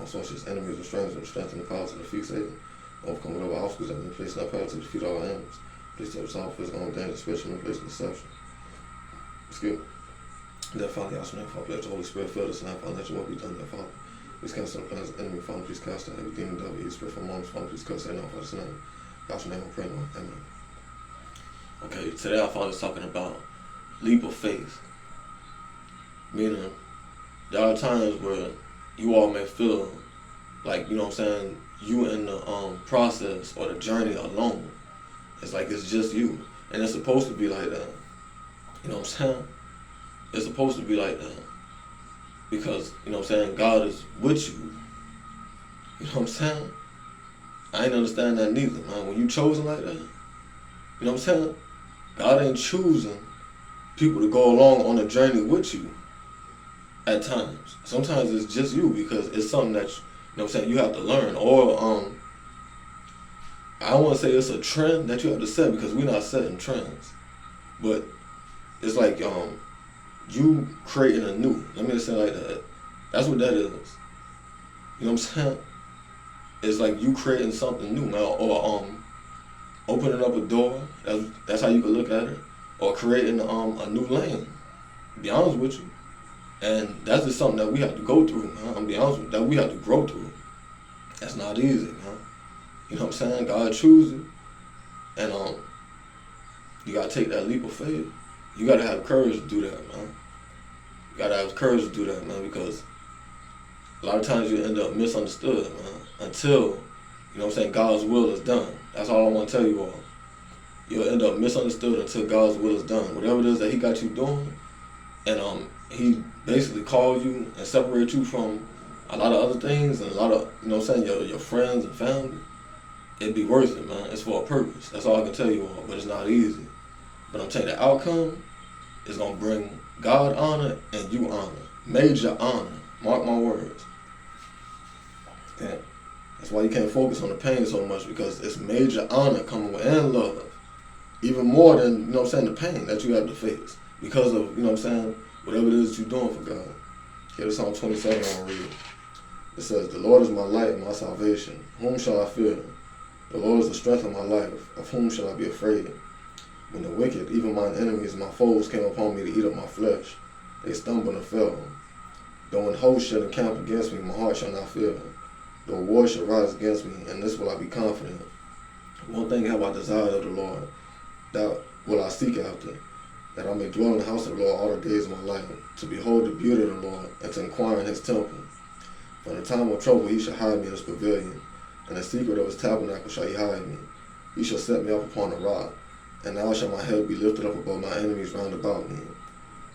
such as enemies or strangers with strength and the power to defeat Satan. Overcome whatever obstacles that may place in our path to defeat all our enemies. Please tell us all physical and danger, spiritual manipulation, deception. Excuse me. That Father, God's name, Father, let the Holy Spirit fill us now, Father, let your will be done, there, Father. Please cancel the plans of the enemy, Father, please cast out every demon, devil, evil spirit from among us, Father, please cast it out, Father's name. God's name, I pray, Lord. Amen. Okay, today our Father's talking about leap of faith. Meaning, there are times where you all may feel like, you know what I'm saying, you in the process or the journey alone. It's like it's just you. And it's supposed to be like that. You know what I'm saying? It's supposed to be like that. Because, you know what I'm saying, God is with you. You know what I'm saying? I ain't understand that neither, man. When you chosen like that, you know what I'm saying? God ain't choosing people to go along on a journey with you at times. Sometimes it's just you because it's something that, you know what I'm saying, you have to learn. Or, I don't want to say it's a trend that you have to set because we're not setting trends. But it's like, you creating a new. Let me just say it like that. That's what that is. You know what I'm saying? It's like you creating something new now, or opening up a door. That's how you can look at it. Or creating a new lane. To be honest with you. And that's just something that we have to go through, man. I'm gonna be honest with you, that we have to grow through. That's not easy, man. You know what I'm saying? God chooses, and you gotta take that leap of faith. You gotta have courage to do that, man. You gotta have courage to do that, man, because a lot of times you end up misunderstood, man, until, you know what I'm saying, God's will is done. That's all I want to tell you all. You'll end up misunderstood until God's will is done. Whatever it is that He got you doing, and He basically called you and separated you from a lot of other things and a lot of, you know what I'm saying, your friends and family. It'd be worth it, man. It's for a purpose. That's all I can tell you all, but it's not easy. But I'm telling you, the outcome is going to bring God honor and you honor. Major honor. Mark my words. Okay. That's why you can't focus on the pain so much, because it's major honor coming with, and love. Even more than, you know what I'm saying, the pain that you have to face. Because of, you know what I'm saying, whatever it is that you're doing for God. Here, Psalm 27, I'm going to read. It says, "The Lord is my light and my salvation. Whom shall I fear? The Lord is the strength of my life. Of whom shall I be afraid? When the wicked, even mine enemies, my foes, came upon me to eat up my flesh, they stumbled and fell. Though an host should encamp against me, my heart shall not fear. Though war should rise against me, in this will I be confident. One thing have I desired of the Lord, that will I seek after, that I may dwell in the house of the Lord all the days of my life, to behold the beauty of the Lord, and to inquire in His temple. For in the time of trouble He shall hide me in His pavilion. In the secret of His tabernacle shall He hide me. He shall set me up upon a rock, and now shall my head be lifted up above my enemies round about me.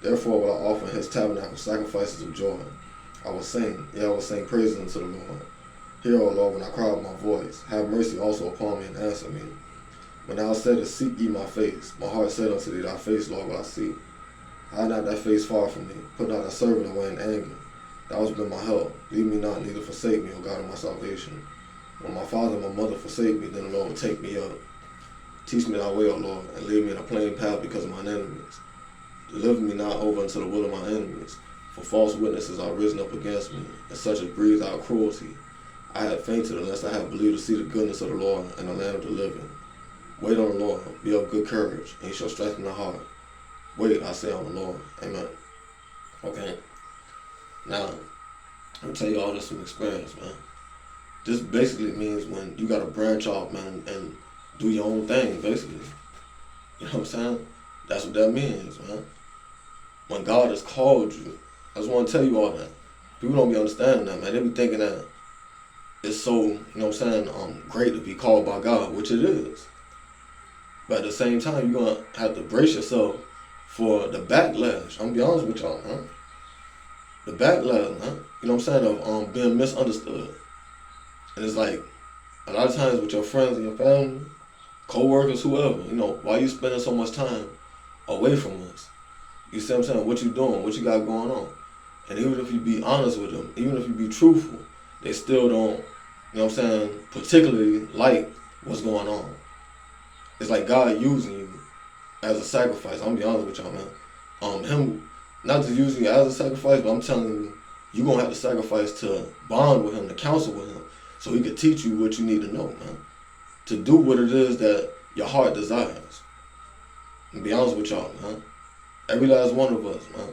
Therefore will I offer in His tabernacle sacrifices of joy. I will sing, yea, I will sing praises unto the Lord. Hear, O Lord, when I cry with my voice. Have mercy also upon me and answer me. When thou saidest, seek ye my face, my heart said unto thee, thy face, Lord, will I seek. Hide not thy face far from me. Put not thy servant away in anger. Thou hast been my help. Leave me not, neither forsake me, O God of my salvation. When my father and my mother forsake me, then the Lord will take me up. Teach me thy way, O Lord, and lead me in a plain path because of mine enemies. Deliver me not over unto the will of my enemies, for false witnesses are risen up against me, and such as breathe out cruelty. I had fainted unless I had believed to see the goodness of the Lord and the land of the living. Wait on the Lord, be of good courage, and He shall strengthen the heart. Wait, I say, on the Lord. Amen. Okay. Now, I'm going to tell you all this from experience, man. This basically means when you got to branch off, man, and do your own thing, basically. You know what I'm saying? That's what that means, man. When God has called you, I just want to tell you all that. People don't be understanding that, man. They be thinking that it's so, you know what I'm saying, great to be called by God, which it is. But at the same time, you're going to have to brace yourself for the backlash. I'm going to be honest with y'all, man. The backlash, man. You know what I'm saying, of being misunderstood. And it's like, a lot of times with your friends and your family, co-workers, whoever, you know, why you spending so much time away from us? You see what I'm saying? What you doing? What you got going on? And even if you be honest with them, even if you be truthful, they still don't, you know what I'm saying, particularly like what's going on. It's like God using you as a sacrifice. I'm gonna be honest with y'all, man. Him not just using you as a sacrifice, but I'm telling you, you're going to have to sacrifice to bond with him, to counsel with him, so he could teach you what you need to know, man. To do what it is that your heart desires. And be honest with y'all, man. Every last one of us, man.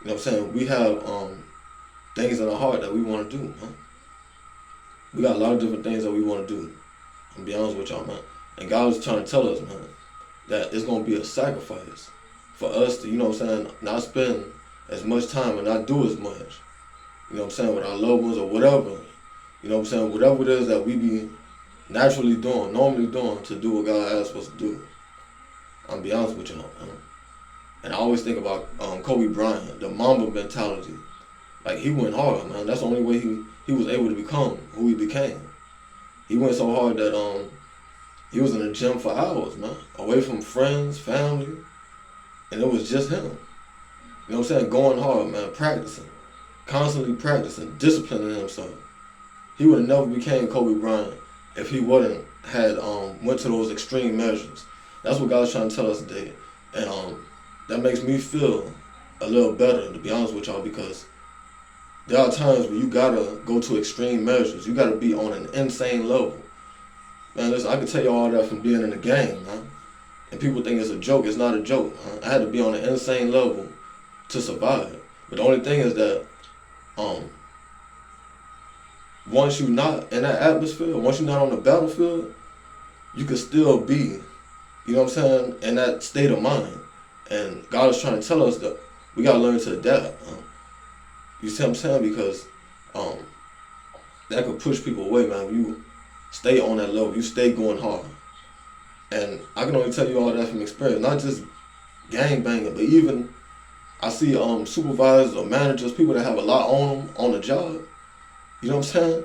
You know what I'm saying? We have things in our heart that we want to do, man. We got a lot of different things that we want to do. And be honest with y'all, man. And God was trying to tell us, man, that it's going to be a sacrifice for us to, you know what I'm saying, not spend as much time and not do as much. You know what I'm saying, with our loved ones or whatever. You know what I'm saying, whatever it is that we be naturally doing, normally doing to do what God asked us to do. I'm be honest with y'all, man. And I always think about Kobe Bryant, the Mamba mentality. Like, he went hard, man. That's the only way he was able to become who he became. He went so hard that he was in the gym for hours, man. Away from friends, family. And it was just him. You know what I'm saying? Going hard, man. Practicing. Constantly practicing. Disciplining himself. He would have never became Kobe Bryant if he wouldn't had went to those extreme measures. That's what God's trying to tell us today. And that makes me feel a little better, to be honest with y'all, because there are times where you gotta go to extreme measures. You gotta be on an insane level. Man, listen, I can tell you all that from being in the game, man. And people think it's a joke. It's not a joke, man. I had to be on an insane level to survive. But the only thing is that once you're not in that atmosphere, once you're not on the battlefield, you can still be, you know what I'm saying, in that state of mind. And God is trying to tell us that we gotta learn to adapt. You see what I'm saying? Because that could push people away, man. When you stay on that level, you stay going hard. And I can only tell you all that from experience, not just gang banging, but even I see supervisors or managers, people that have a lot on them on the job. You know what I'm saying?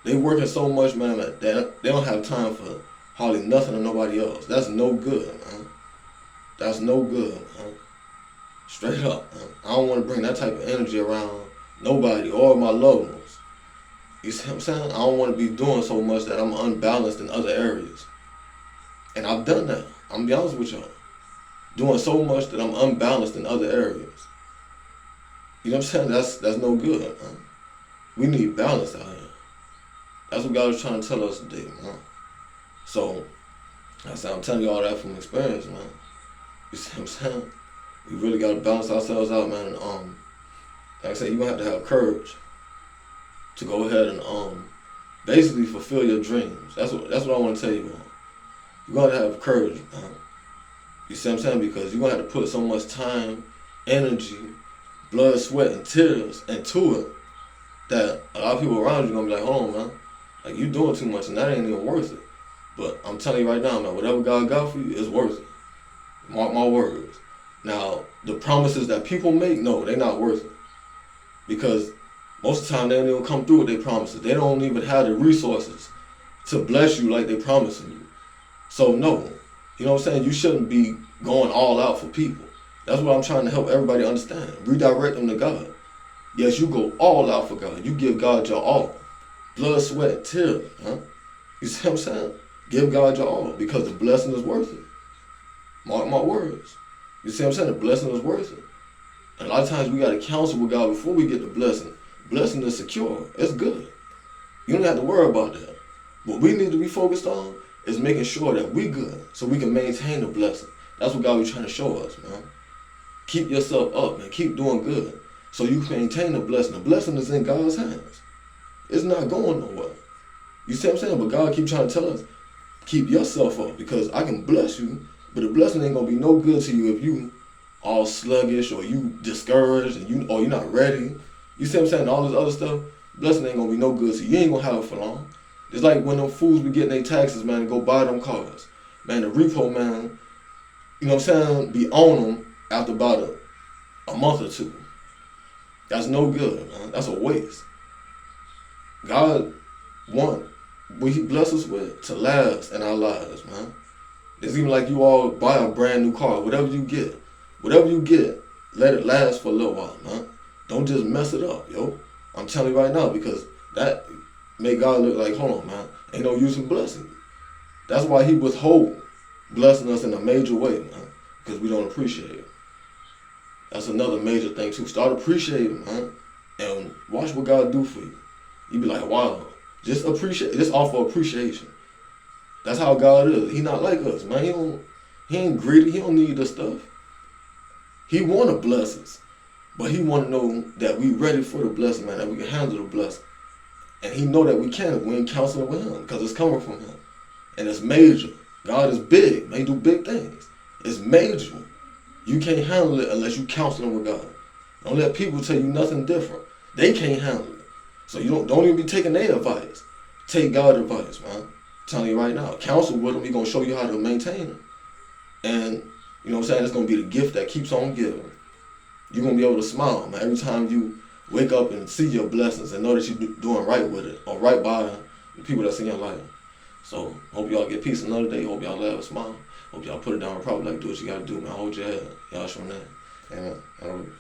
They working so much, man, that they don't have time for hardly nothing or nobody else. That's no good, man. That's no good, man. Straight up, man. I don't want to bring that type of energy around nobody or my loved ones. You see what I'm saying? I don't want to be doing so much that I'm unbalanced in other areas. And I've done that. I'm gonna be honest with y'all. Doing so much that I'm unbalanced in other areas. You know what I'm saying? That's no good, man. We need balance out here. That's what God was trying to tell us today, man. So, I'm telling you all that from experience, man. You see what I'm saying? We really got to balance ourselves out, man. And, like I said, you're going to have courage to go ahead and basically fulfill your dreams. That's what I want to tell you, man. You're going to have courage, man. You see what I'm saying? Because you're going to have to put so much time, energy, blood, sweat, and tears into it that a lot of people around you are going to be like, hold on, man. Like, you doing too much and that ain't even worth it. But I'm telling you right now, man, whatever God got for you is worth it. Mark my words. Now, the promises that people make, no, they're not worth it. Because most of the time they don't even come through with their promises. They don't even have the resources to bless you like they're promising you. So no, you know what I'm saying? You shouldn't be going all out for people. That's what I'm trying to help everybody understand. Redirect them to God. Yes, you go all out for God. You give God your all. Blood, sweat, and tears. Huh? You see what I'm saying? Give God your all because the blessing is worth it. Mark my words. You see what I'm saying? The blessing is worth it. And a lot of times we got to counsel with God before we get the blessing. Blessing is secure. It's good. You don't have to worry about that. What we need to be focused on is making sure that we good so we can maintain the blessing. That's what God was trying to show us, man. Keep yourself up, man. Keep doing good so you can maintain the blessing. The blessing is in God's hands. It's not going nowhere. You see what I'm saying? But God keep trying to tell us, keep yourself up because I can bless you, but the blessing ain't going to be no good to you if you all sluggish or you discouraged and you're not ready. You see what I'm saying? All this other stuff, blessing ain't going to be no good to you. You ain't going to have it for long. It's like when them fools be getting their taxes, man, and go buy them cars. Man, the repo man, you know what I'm saying, be on them after about a month or two. That's no good, man. That's a waste. God want what he bless us with to last in our lives, man. It's even like you all buy a brand new car, whatever you get, let it last for a little while, man. Don't just mess it up, yo. I'm telling you right now, because that make God look like, hold on, man, ain't no use in blessing you. That's why he withhold blessing us in a major way, man, because we don't appreciate it. That's another major thing too. Start appreciating, man. and watch what God do for you. You be like, wow, just offer appreciation. That's how God is. He not like us, man. He ain't greedy. He don't need the stuff. He want to bless us, but he want to know that we ready for the blessing, man. That we can handle the blessing, and he know that we can if we ain't counseling with him, because it's coming from him, and it's major. God is big. Man, he do big things. It's major. You can't handle it unless you counseling with God. Don't let people tell you nothing different. They can't handle it. So you don't even be taking their advice. Take God's advice, man. I'm telling you right now. Counsel with him. He's going to show you how to maintain him. And, you know what I'm saying, it's going to be the gift that keeps on giving. You're going to be able to smile, man, every time you wake up and see your blessings and know that you're doing right with it or right by the people that's in your life. So, hope y'all get peace another day. Hope y'all laugh and smile. Hope y'all put it down and probably like do what you got to do, man. Hold your head. Y'all show that. Amen.